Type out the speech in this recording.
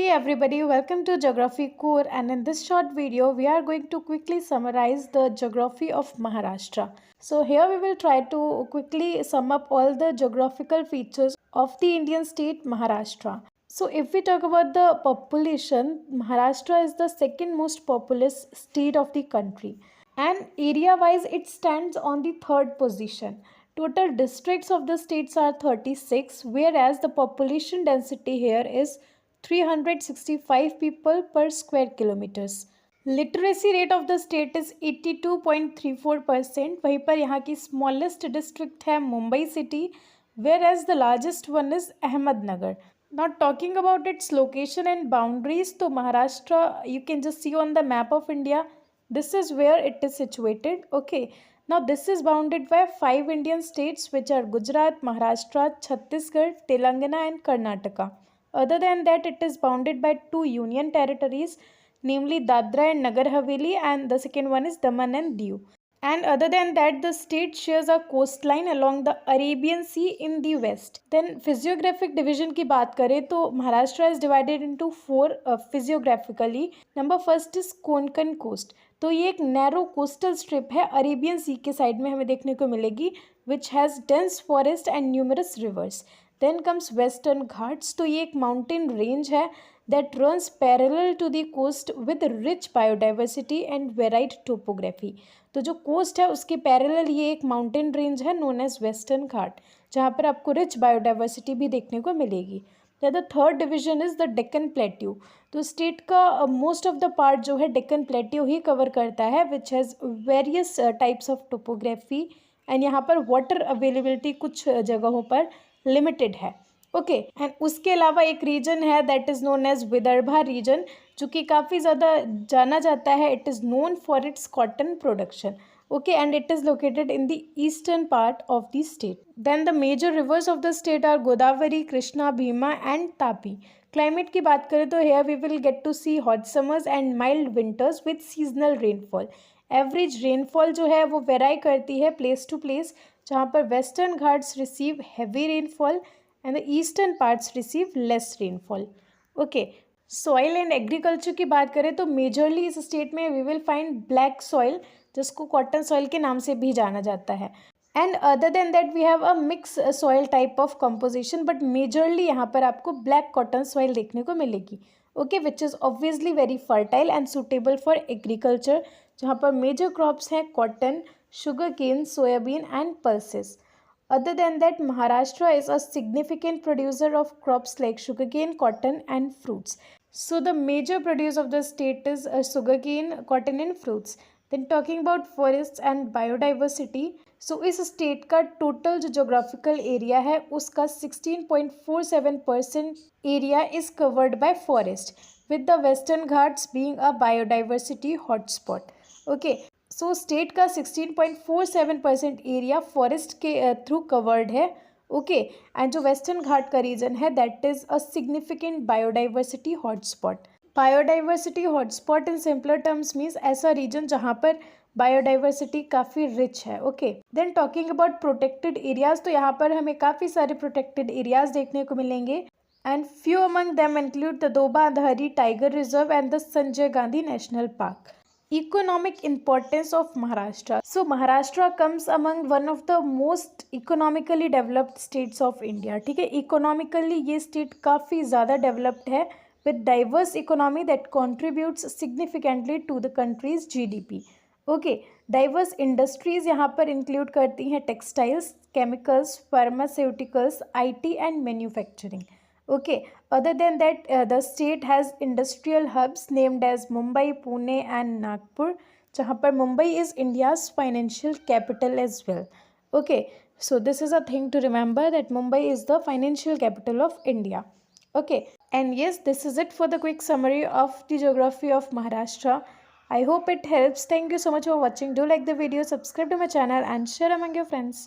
Hey everybody, welcome to Geography Core, and in this short video we are going to quickly summarize the geography of Maharashtra. So here we will try to quickly sum up all the geographical features of the Indian state Maharashtra. So if we talk about the population, Maharashtra is the second most populous state of the country, and area wise it stands on the third position. Total districts of the states are 36, whereas the population density here is 365 people per square kilometers. Literacy rate of the state is 82.34%. वहीं पर यहाँ की smallest district है Mumbai city, whereas the largest one is Ahmednagar. Not talking about its location and boundaries, तो Maharashtra you can just see on the map of India. This is where it is situated. Okay. Now this is bounded by 5 Indian states which are Gujarat, Maharashtra, Chhattisgarh, Telangana and Karnataka. Other than that, it is bounded by 2 union territories, namely Dadra and Nagar Haveli, and the second one is Daman and Diu. And other than that, the state shares a coastline along the Arabian Sea in the west. Then physiographic division की बात करें तो Maharashtra is divided into 4 physiographically. Number first is Konkan coast. तो ये एक narrow coastal strip है, Arabian Sea के साइड में हमें देखने को मिलेगी, which has dense forest and numerous rivers. Then comes Western Ghats. तो ये एक माउंटेन रेंज है that runs parallel to the coast with rich biodiversity and varied topography. तो जो कोस्ट है उसके पैरेलल ये एक माउंटेन रेंज है नोन एज वेस्टर्न घाट, जहाँ पर आपको रिच बायोडाइवर्सिटी भी देखने को मिलेगी. The third division is the Deccan plateau. तो स्टेट का मोस्ट ऑफ द पार्ट जो है डेक्कन प्लेट्यू ही कवर करता है, which has various types of topography, and यहाँ पर वाटर अवेलेबिलिटी कुछ जगहों पर लिमिटेड है. ओके एंड उसके अलावा एक रीजन है that is known as Vidarbha region, जो कि काफ़ी ज़्यादा जाना जाता है. It is known for its cotton production. Okay and it is located in the eastern part of the state. Then the major rivers of the state are Godavari, Krishna, Bhima and Tapi. Climate की बात करें तो here we will get to see hot summers and mild winters with seasonal rainfall. Average rainfall जो है वो वेराई करती है place to place, जहाँ पर western Ghats receive heavy rainfall and the eastern parts receive less rainfall. Okay, soil and agriculture की बात करें तो मेजरली इस स्टेट में we will find black soil, जिसको कॉटन सॉइल के नाम से भी जाना जाता है. And other than that we have a mix soil type of composition, but majorly यहाँ पर आपको ब्लैक कॉटन सॉइल देखने को मिलेगी. Okay, which is obviously very fertile and suitable for agriculture, जहाँ पर मेजर क्रॉप्स हैं cotton, sugar cane, soybean and pulses. Other than that, Maharashtra is a significant producer of crops like sugarcane, cotton and fruits. So the major produce of the state is sugarcane, cotton and fruits. Then talking about forests and biodiversity, so इस state का total जो geographical area है उसका 16.47% area is covered by forest, with the western Ghats being a biodiversity hotspot. Okay. So state का 16.47% area forest के through covered है. Okay and जो Western Ghat का रीजन है that is a significant biodiversity hotspot. Biodiversity hotspot in simpler terms means ऐसा region जहाँ पर biodiversity काफ़ी रिच है. Okay then talking about protected areas, तो यहाँ पर हमें काफ़ी सारे प्रोटेक्टेड एरियाज देखने को मिलेंगे, and few among them include the Tadoba Andhari tiger reserve and the Sanjay Gandhi national park. Economic importance of Maharashtra. So Maharashtra comes among one of the most economically developed states of India. ठीक है, economically ये state काफ़ी ज़्यादा developed है with diverse economy that contributes significantly to the country's GDP. Okay, diverse industries यहाँ पर include करती हैं textiles, chemicals, pharmaceuticals, IT and manufacturing. Okay, other than that, the state has industrial hubs named as Mumbai, Pune and Nagpur, जहाँ पर Mumbai is India's financial capital as well. Okay, so this is a thing to remember that Mumbai is the financial capital of India. Okay, and yes, this is it for the quick summary of the geography of Maharashtra. I hope it helps. Thank you so much for watching. Do like the video, subscribe to my channel and share among your friends.